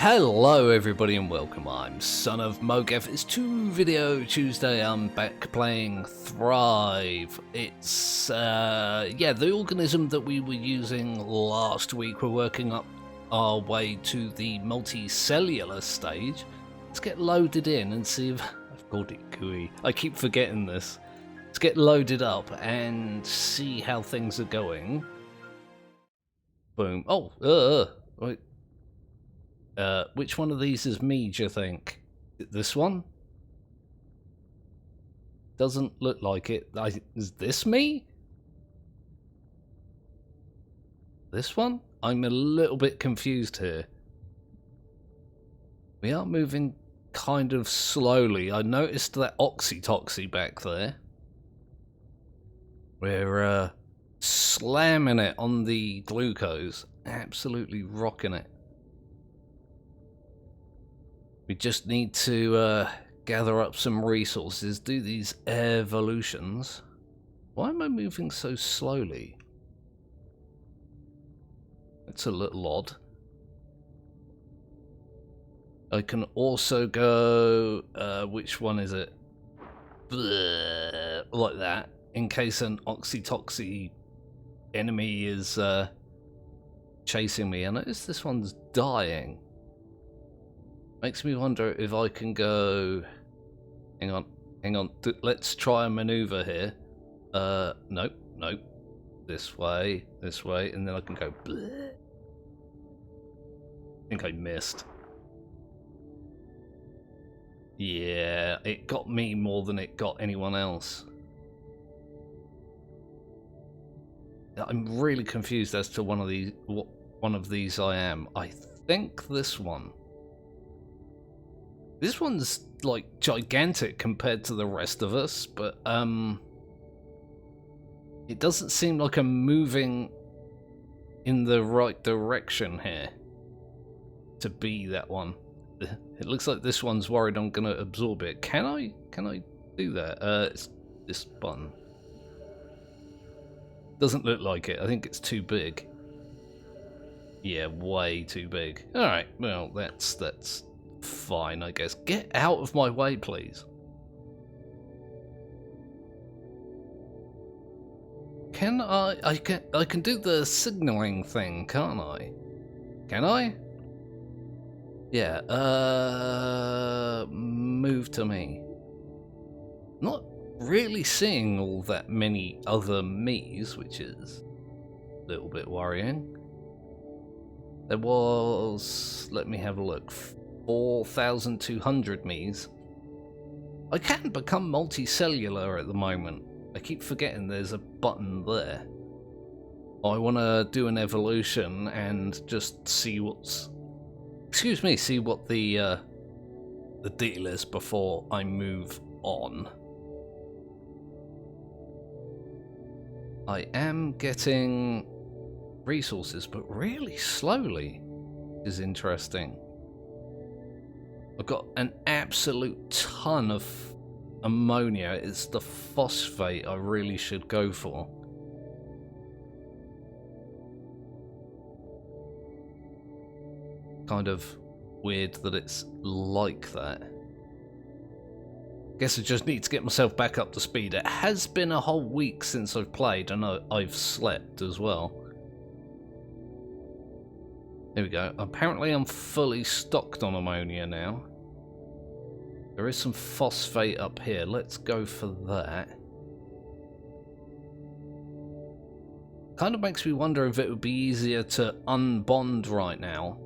Hello everybody and welcome, I'm Son of Mowgef. It's Video Tuesday, I'm back playing Thrive. It's, the organism that we were using last week. We're working up our way to the multicellular stage. Let's get loaded in and see if... I've called it GUI. I keep forgetting this. Let's get loaded up and see how things are going. Boom. Oh, wait. Which one of these is me, do you think? This one? Doesn't look like it. Is this me? This one? I'm a little bit confused here. We are moving kind of slowly. I noticed that oxytoxy back there. We're slamming it on the glucose. Absolutely rocking it. We just need to gather up some resources, do these evolutions. Why am I moving so slowly? It's a little odd. I can also go, which one is it? Bleh, like that, in case an oxytoxy enemy is chasing me. I notice this one's dying. Makes me wonder if I can go... Hang on. Let's try a maneuver here. Nope. This way, and then I can go... Bleh. I think I missed. Yeah, it got me more than it got anyone else. I'm really confused as to what one of these I am. I think this one. This one's like gigantic compared to the rest of us, but it doesn't seem like I'm moving in the right direction here to be that one. It looks like this one's worried I'm gonna absorb it. Can I do that? It's this button. Doesn't look like it. I think it's too big. Yeah, way too big. Alright, well that's fine, I guess. Get out of my way, please. Can I can do the signaling thing, can't I? Can I? Yeah, move to me. Not really seeing all that many other me's, which is a little bit worrying. There was, let me have a look, 4,200 me's. I can become multicellular at the moment. I keep forgetting there's a button there. I want to do an evolution and just see what's... Excuse me, see what the deal is before I move on. I am getting resources, but really slowly, which is interesting. I've got an absolute ton of ammonia. It's the phosphate I really should go for. Kind of weird that it's like that. Guess I just need to get myself back up to speed. It has been a whole week since I've played, and I've slept as well. There we go. Apparently I'm fully stocked on ammonia now. There is some phosphate up here. Let's go for that. Kind of makes me wonder if it would be easier to unbond right now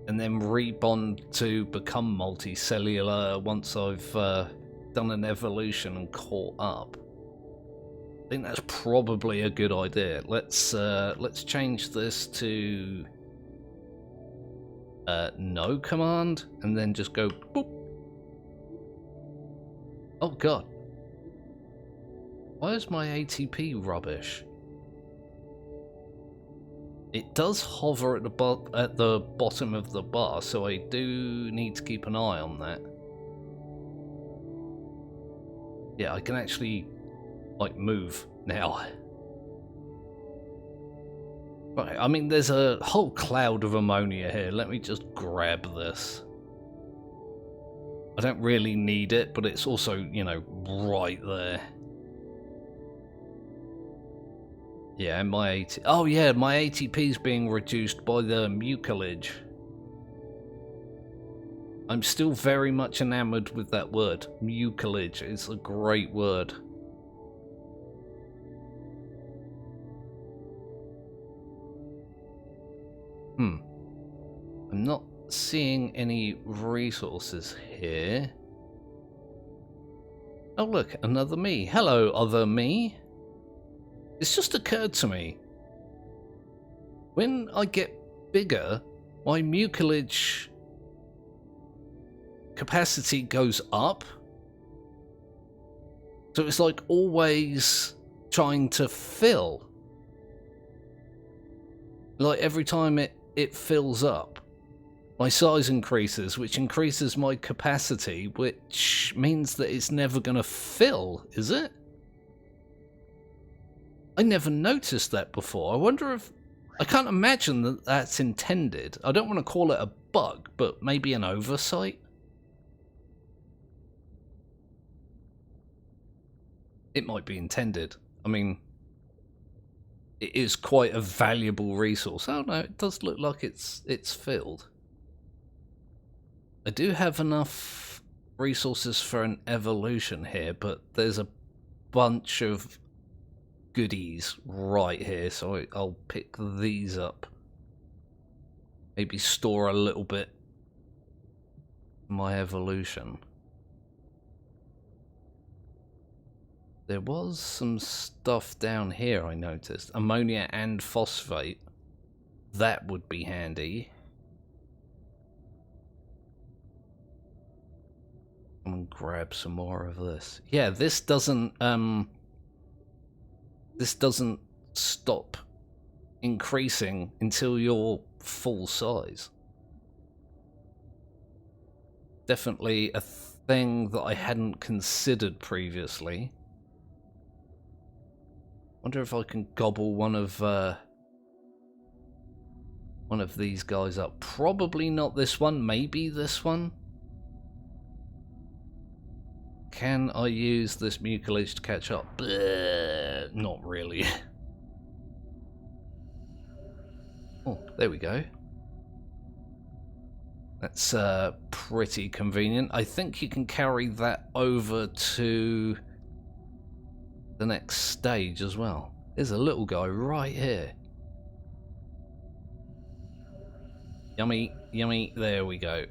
and then rebond to become multicellular once I've done an evolution and caught up. I think that's probably a good idea. Let's change this to no command, and then just go boop. Oh god. Why is my ATP rubbish? It does hover at the bottom of the bar, so I do need to keep an eye on that. Yeah, I can actually like move now. Right, I mean, there's a whole cloud of ammonia here. Let me just grab this. I don't really need it, but it's also, you know, right there. Yeah, my AT... Oh yeah, my ATP is being reduced by the mucilage. I'm still very much enamored with that word. Mucilage is a great word. I'm not seeing any resources here. Oh look, another me. Hello, other me. It's just occurred to me. When I get bigger, my mucilage capacity goes up. So it's like always trying to fill. Like every time it fills up, my size increases, which increases my capacity, which means that it's never going to fill, is it? I never noticed that before. I wonder if... I can't imagine that that's intended. I don't want to call it a bug, but maybe an oversight? It might be intended. I mean, it is quite a valuable resource. Oh no, it does look like it's filled. I do have enough resources for an evolution here, but there's a bunch of goodies right here, so I'll pick these up. Maybe store a little bit for my evolution. There was some stuff down here I noticed. Ammonia and phosphate. That would be handy. Come and grab some more of this. Yeah, this doesn't stop increasing until you're full size. Definitely a thing that I hadn't considered previously. Wonder if I can gobble one of these guys up. Probably not this one, maybe this one. Can I use this mucilage to catch up? Not really. Oh, there we go. That's pretty convenient. I think you can carry that over to the next stage as well. There's a little guy right here. Yummy, yummy. There we go.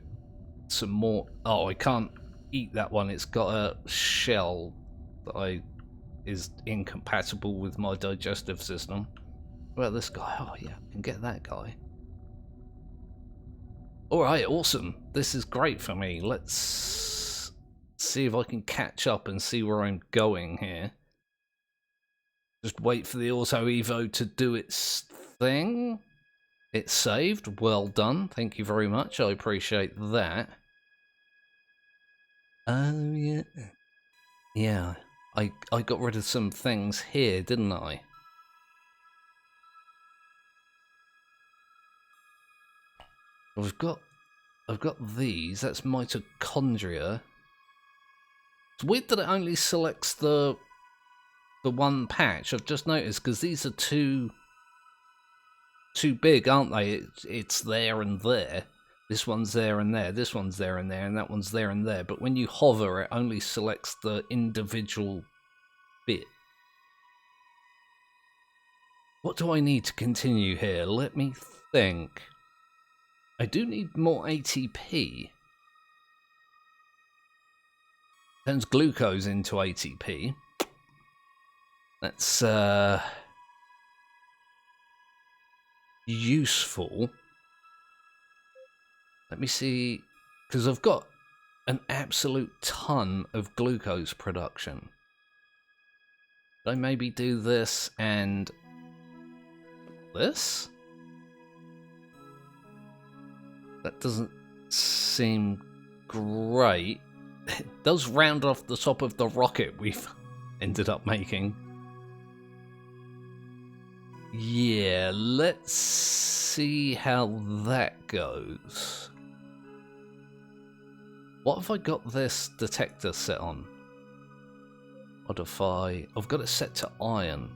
Some more. Oh, I can't eat that one. It's got a shell that is incompatible with my digestive system. What about this guy? Oh yeah, I can get that guy. Alright, awesome. This is great for me. Let's see if I can catch up and see where I'm going here. Just wait for the auto evo to do its thing. It's saved. Well done. Thank you very much. I appreciate that. Oh yeah. Yeah. I got rid of some things here, didn't I? I've got these. That's mitochondria. It's weird that it only selects the one patch. I've just noticed because these are too big, aren't they? It's there and there. This one's there and there. This one's there and there, and that one's there and there. But when you hover, it only selects the individual bit. What do I need to continue here? Let me think. I do need more ATP. Turns glucose into ATP. That's useful. Let me see, because I've got an absolute ton of glucose production. Could I maybe do this and this? That doesn't seem great. It does round off the top of the rocket we've ended up making. Yeah, let's see how that goes. What have I got this detector set on? Modify. I've got it set to iron,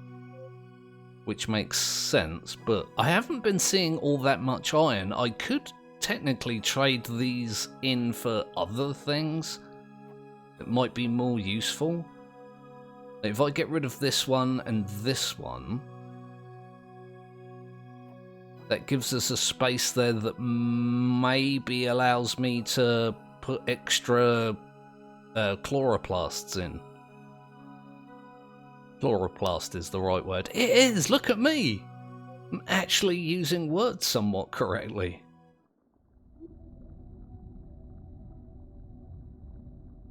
which makes sense, but I haven't been seeing all that much iron. I could technically trade these in for other things that might be more useful. If I get rid of this one and this one, that gives us a space there that maybe allows me to put extra chloroplasts in. Chloroplast is the right word. It is! Look at me! I'm actually using words somewhat correctly.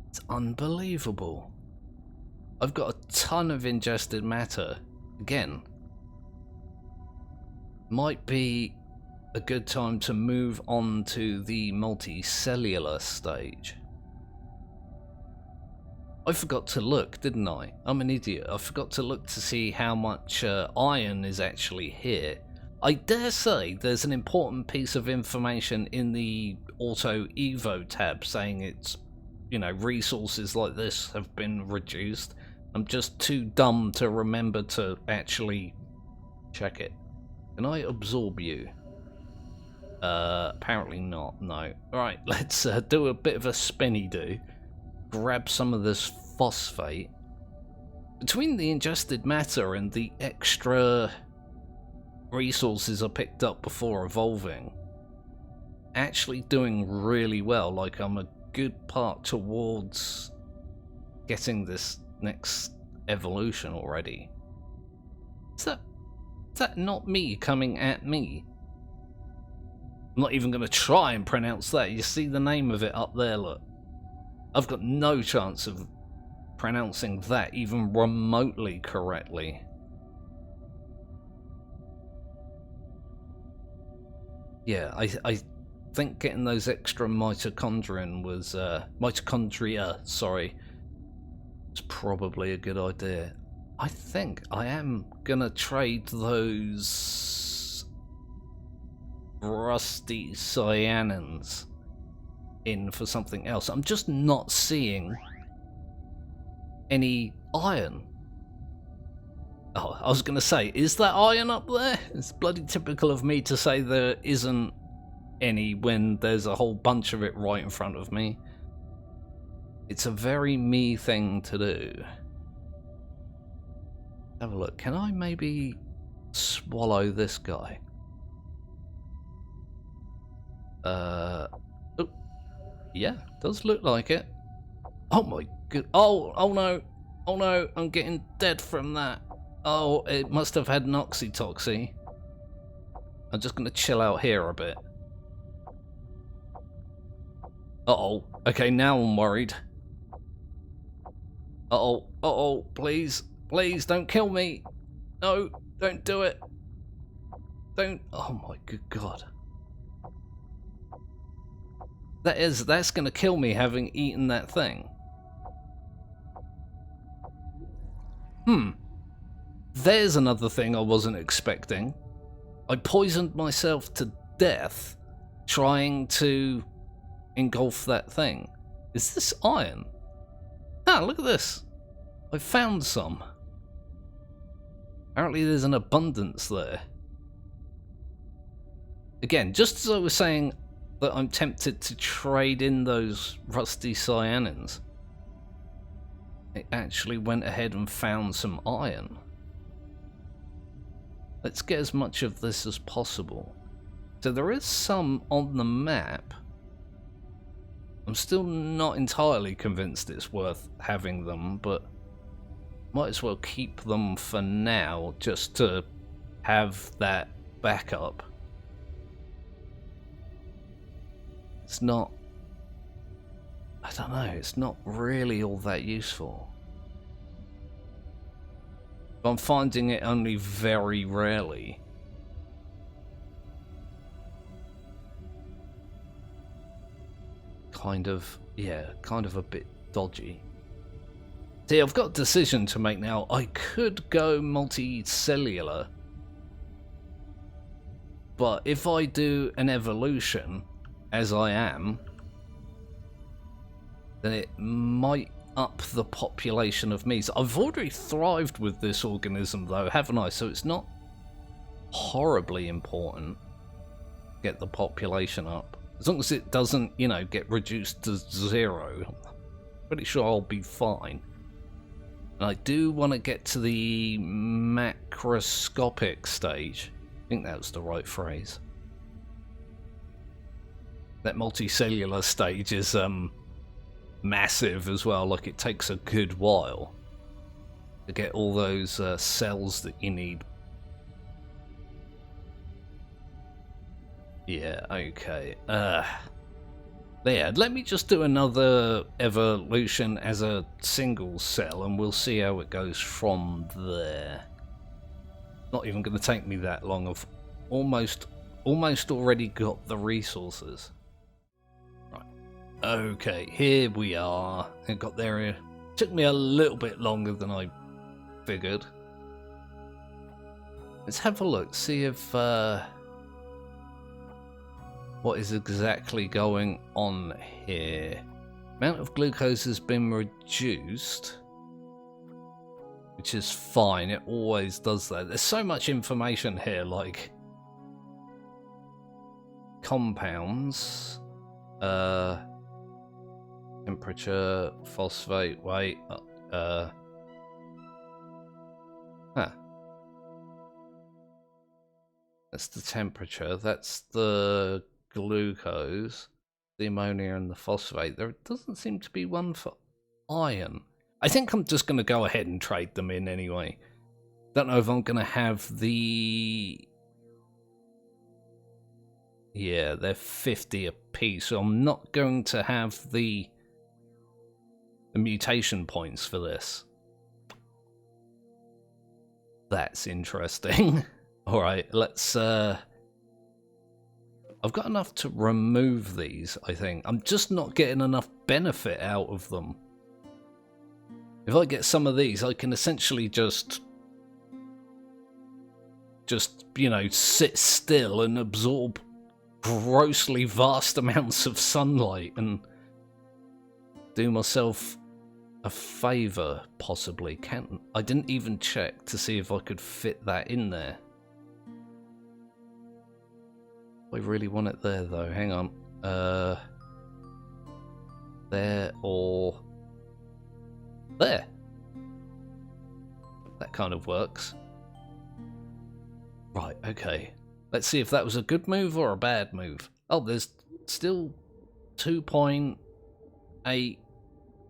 It's unbelievable. I've got a ton of ingested matter. Again, might be a good time to move on to the multicellular stage. I forgot to look, didn't I? I'm an idiot. I forgot to look to see how much iron is actually here. I dare say there's an important piece of information in the Auto Evo tab saying it's, you know, resources like this have been reduced. I'm just too dumb to remember to actually check it. Can I absorb you? Apparently not, no. Alright, let's do a bit of a spinny do. Grab some of this phosphate. Between the ingested matter and the extra resources I picked up before evolving, actually doing really well. Like, I'm a good part towards getting this next evolution already. Is that not me coming at me? I'm not even going to try and pronounce that. You see the name of it up there, look. I've got no chance of pronouncing that even remotely correctly. Yeah, I think getting those extra mitochondria was probably a good idea. I think I am gonna trade those rusty cyanins in for something else. I'm just not seeing any iron. Oh, I was gonna say, is that iron up there? It's bloody typical of me to say there isn't any when there's a whole bunch of it right in front of me. It's a very me thing to do. Have a look. Can I maybe swallow this guy? Oh, yeah, does look like it. Oh my good. Oh no. Oh no, I'm getting dead from that. Oh, it must have had an oxytoxy. I'm just gonna chill out here a bit. Uh-oh. Okay, now I'm worried. Uh-oh. Uh-oh. Please. Please, don't kill me. No, don't do it. Don't. Oh my good God. That's gonna kill me having eaten that thing. There's another thing I wasn't expecting. I poisoned myself to death trying to engulf that thing. Is this iron? Ah, look at this. I found some. Apparently there's an abundance there. Again, just as I was saying that I'm tempted to trade in those rusty cyanins, it actually went ahead and found some iron. Let's get as much of this as possible. So there is some on the map. I'm still not entirely convinced it's worth having them, but might as well keep them for now just to have that backup. It's not, I don't know, it's not really all that useful. I'm finding it only very rarely. Kind of a bit dodgy. See, I've got a decision to make now. I could go multicellular But if I do an evolution, as I am, then it might up the population of me. So I've already thrived with this organism though, haven't I? So it's not horribly important to get the population up. As long as it doesn't, you know, get reduced to 0, pretty sure I'll be fine. And I do want to get to the macroscopic stage. I think that was the right phrase. That multicellular stage is massive as well, like it takes a good while to get all those cells that you need. Yeah, okay. Yeah, let me just do another evolution as a single cell and we'll see how it goes from there. Not even going to take me that long. I've almost already got the resources. Right. Okay, here we are. I got there. It took me a little bit longer than I figured. Let's have a look, see if what is exactly going on here. Amount of glucose has been reduced, which is fine. It always does that. There's so much information here, like compounds, temperature, phosphate, weight, that's the temperature, that's the glucose, the ammonia and the phosphate. There doesn't seem to be one for iron. I think I'm just going to go ahead and trade them in anyway. Don't know if I'm going to have the... Yeah, they're 50 apiece, so I'm not going to have the mutation points for this. That's interesting. Alright, let's... I've got enough to remove these, I think. I'm just not getting enough benefit out of them. If I get some of these, I can essentially just, you know, sit still and absorb grossly vast amounts of sunlight and do myself a favour, possibly. I didn't even check to see if I could fit that in there. I really want it there, though. Hang on. There or... there. That kind of works. Right, okay. Let's see if that was a good move or a bad move. Oh, there's still 2.8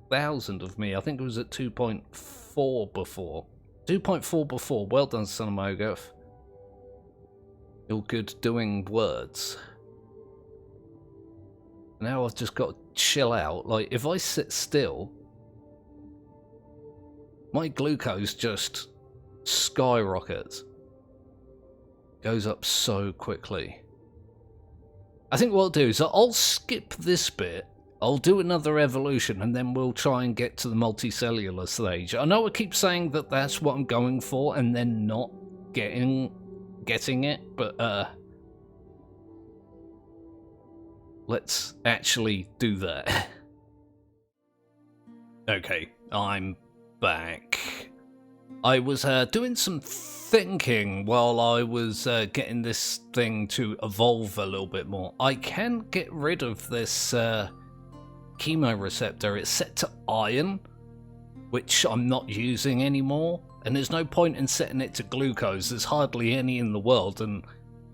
thousand of me. I think it was at 2.4 before. 2.4 before. Well done, son of Mowgef. You're good doing words. Now I've just got to chill out. Like, if I sit still, my glucose just skyrockets. Goes up so quickly. I think what I'll do is I'll skip this bit. I'll do another evolution and then we'll try and get to the multicellular stage. I know I keep saying that that's what I'm going for and then not getting it, but let's actually do that. Okay, I'm back. I was doing some thinking while I was getting this thing to evolve a little bit more. I can get rid of this chemoreceptor. It's set to iron, which I'm not using anymore, and there's no point in setting it to glucose. There's hardly any in the world, and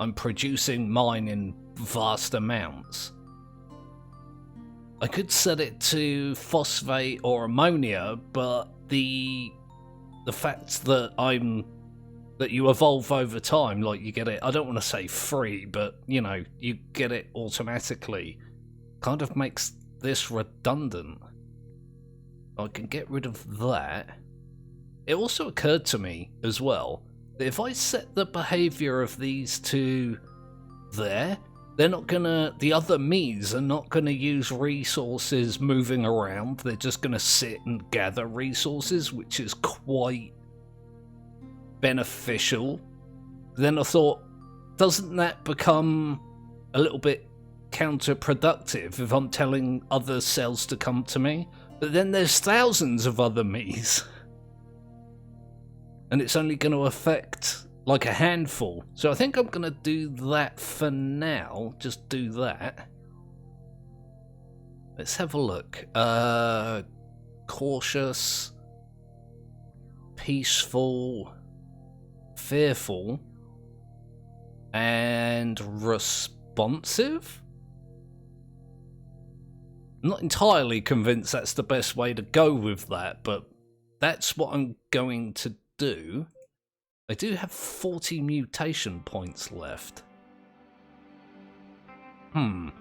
I'm producing mine in vast amounts. I could set it to phosphate or ammonia, but the fact that you evolve over time, like you get it, I don't want to say free, but you know, you get it automatically, kind of makes this redundant. I can get rid of that. It also occurred to me as well that if I set the behavior of these two there, they're not gonna, the other me's are not gonna use resources moving around. They're just gonna sit and gather resources, which is quite beneficial. Then I thought, doesn't that become a little bit counterproductive if I'm telling other cells to come to me? But then there's thousands of other me's. And it's only going to affect like a handful. So I think I'm going to do that for now. Just do that. Let's have a look. Cautious, peaceful, fearful, and responsive? I'm not entirely convinced that's the best way to go with that, but that's what I'm going to do. I do have 40 mutation points left. I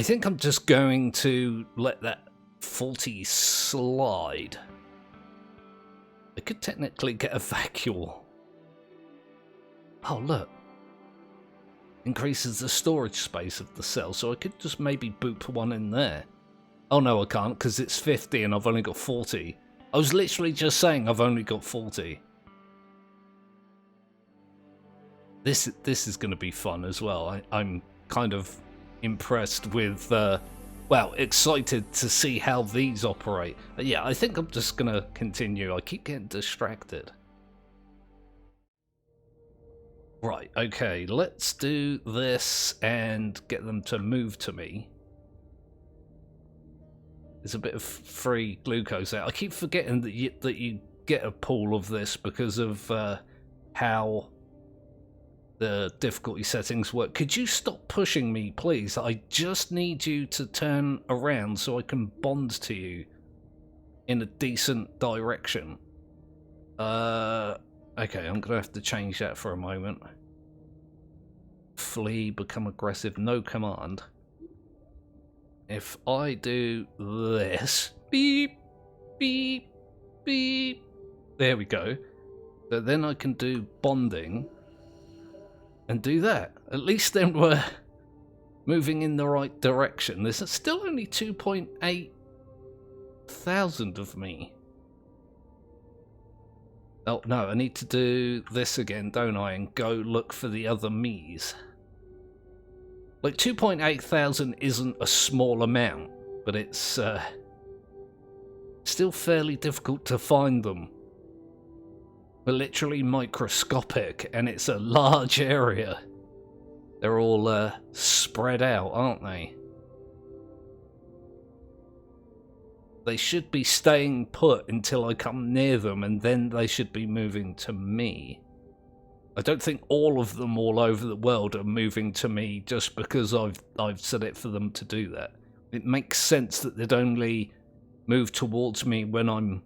think I'm just going to let that 40 slide. I could technically get a vacuole. Oh, look. Increases the storage space of the cell, so I could just maybe boop one in there. Oh no, I can't, because it's 50 and I've only got 40. I was literally just saying I've only got 40. This is going to be fun as well. I'm kind of impressed with, well, excited to see how these operate. Yeah, I think I'm just going to continue. I keep getting distracted. Right, okay, let's do this and get them to move to me. There's a bit of free glucose there. I keep forgetting that you get a pool of this because of how the difficulty settings work. Could you stop pushing me, please? I just need you to turn around so I can bond to you in a decent direction. Okay, I'm gonna have to change that for a moment. Flee, become aggressive, no command. If I do this, beep, beep, beep, there we go. So then I can do bonding and do that. At least then we're moving in the right direction. There's still only 2.8 thousand of me. Oh no, I need to do this again, don't I? And go look for the other me's. Like 2.8 thousand isn't a small amount, but it's still fairly difficult to find them. They're literally microscopic, and it's a large area. They're all spread out, aren't they? They should be staying put until I come near them, and then they should be moving to me. I don't think all of them all over the world are moving to me just because I've set it for them to do that. It makes sense that they'd only move towards me when I'm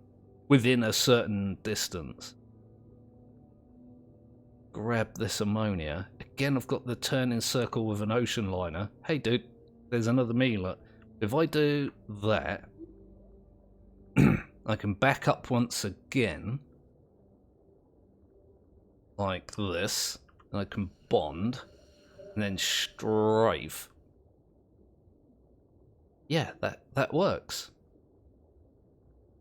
within a certain distance. Grab this ammonia. Again, I've got the turning circle with an ocean liner. Hey dude, there's another me, look. If I do that, I can back up once again, like this, and I can bond, and then strafe. Yeah, that works.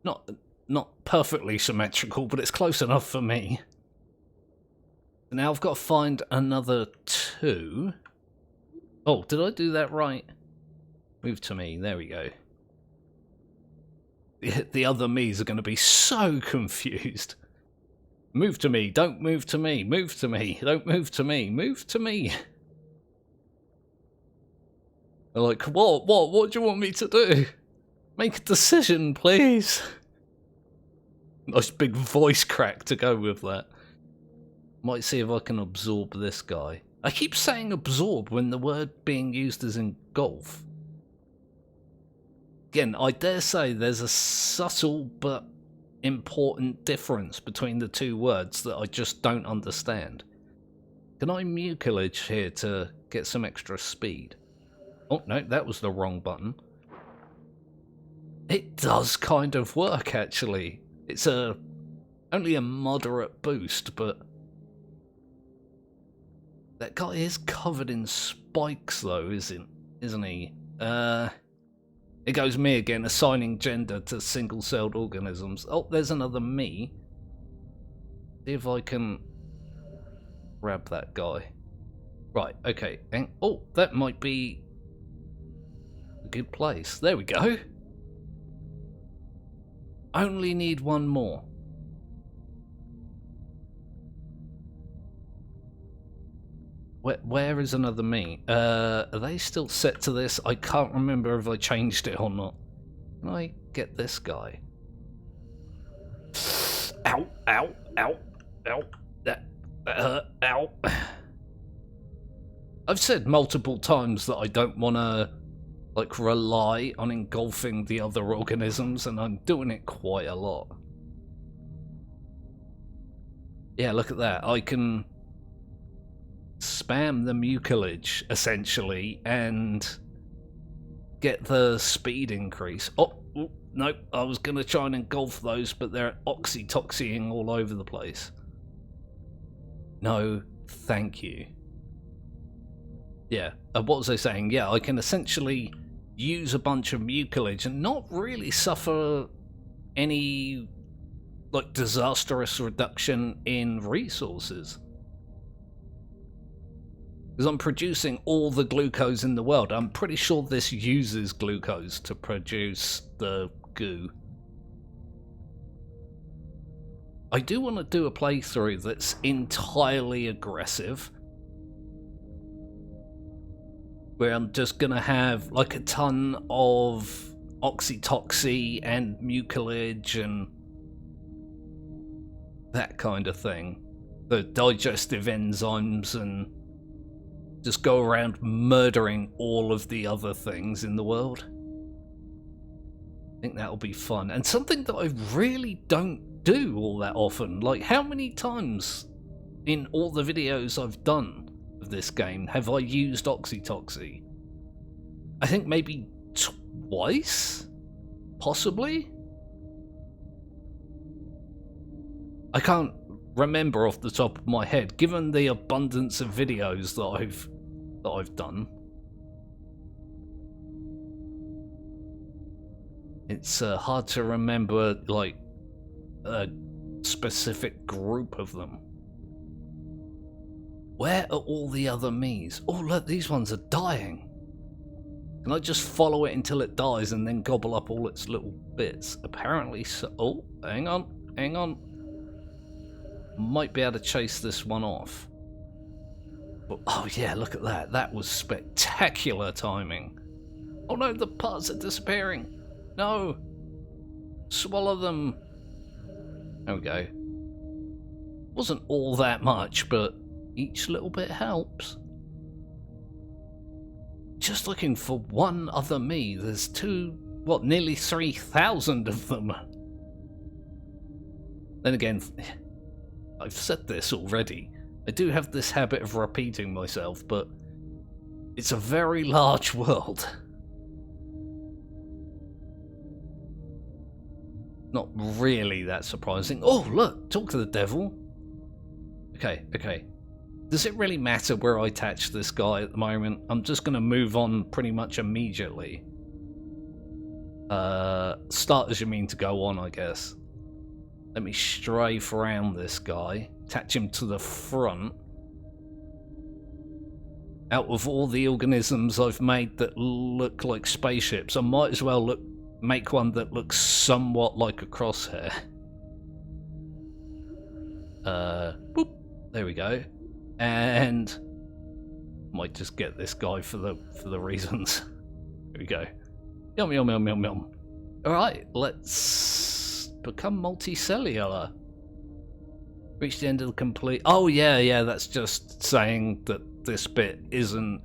Not perfectly symmetrical, but it's close enough for me. Now I've got to find another 2. Oh, did I do that right? Move to me, there we go. The other me's are going to be so confused. Move to me, don't move to me, move to me, don't move to me, move to me. They're like, what do you want me to do? Make a decision, please. Nice big voice crack to go with that. Might see if I can absorb this guy. I keep saying absorb when the word being used is engulf. Again, I dare say there's a subtle but important difference between the two words that I just don't understand. Can I mucilage here to get some extra speed? Oh no, that was the wrong button. It does kind of work actually. It's only a moderate boost, but that guy is covered in spikes though, isn't he? It goes me again, assigning gender to single-celled organisms. Oh, there's another me. See if I can grab that guy. Right, okay. And, oh, that might be a good place. There we go. Only need one more. Where is another me? Are they still set to this? I can't remember if I changed it or not. Can I get this guy? Ow, ow, ow, ow. That hurt, ow. I've said multiple times that I don't want to, like, rely on engulfing the other organisms, and I'm doing it quite a lot. Yeah, look at that. I can spam the mucilage, essentially, and get the speed increase. Oh, nope, I was going to try and engulf those, but they're oxytoxying all over the place. No, thank you. Yeah, what was I saying? Yeah, I can essentially use a bunch of mucilage and not really suffer any, like, disastrous reduction in resources. Because I'm producing all the glucose in the world. I'm pretty sure this uses glucose to produce the goo. I do want to do a playthrough that's entirely aggressive, where I'm just going to have like a ton of oxytoxy and mucilage and that kind of thing. The digestive enzymes, and just go around murdering all of the other things in the world. I think that'll be fun. And something that I really don't do all that often. Like, how many times in all the videos I've done of this game have I used oxytoxy? I think maybe twice? Possibly? I can't remember off the top of my head, given the abundance of videos that I've done. It's hard to remember, like, a specific group of them. Where are all the other me's? Oh, look, these ones are dying. Can I just follow it until it dies and then gobble up all its little bits? Apparently so. Oh, hang on, hang on. Might be able to chase this one off. But, oh yeah, look at that. That was spectacular timing. Oh no, the parts are disappearing. No. Swallow them. There we go. Wasn't all that much, but each little bit helps. Just looking for one other me. There's nearly 3,000 of them. Then again, I've said this already. I do have this habit of repeating myself, but it's a very large world. Not really that surprising. Oh, look! Talk to the devil. Okay, okay. Does it really matter where I attach this guy at the moment? I'm just going to move on pretty much immediately. Start as you mean to go on, I guess. Let me strafe around this guy. Attach him to the front. Out of all the organisms I've made that look like spaceships, I might as well make one that looks somewhat like a crosshair. Boop. There we go. And might just get this guy for the reasons. Here we go. Yum yum yum yum yum. Alright, let's become multicellular. Reach the end of the complete... Oh yeah, that's just saying that this bit isn't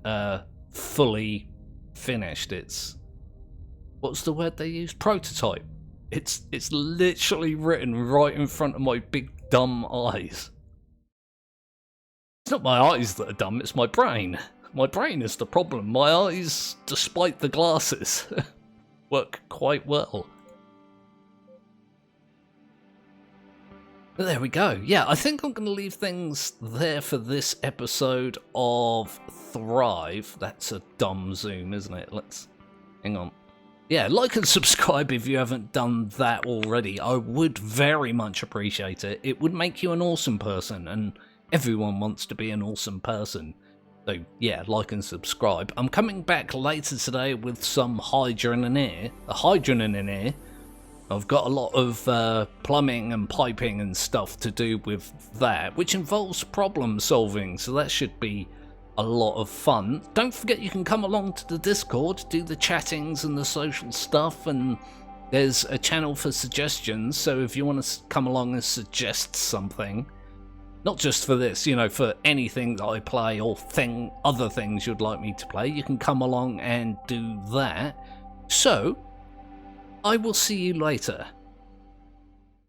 fully finished. It's... What's the word they use? Prototype. It's literally written right in front of my big dumb eyes. It's not my eyes that are dumb, it's my brain. My brain is the problem. My eyes, despite the glasses, work quite well. But there we go. Yeah, I think I'm going to leave things there for this episode of Thrive. That's a dumb zoom, isn't it? Let's... Hang on. Yeah, like and subscribe if you haven't done that already. I would very much appreciate it. It would make you an awesome person, and Everyone wants to be an awesome person. So yeah, like and subscribe. I'm coming back later today with some hydrogen. I've got a lot of plumbing and piping and stuff to do with that, which involves problem solving, so that should be a lot of fun. Don't forget you can come along to the Discord, do the chattings and the social stuff, and there's a channel for suggestions, so if you want to come along and suggest something, not just for this, you know, for anything that I play or other things you'd like me to play, you can come along and do that. So, I will see you later.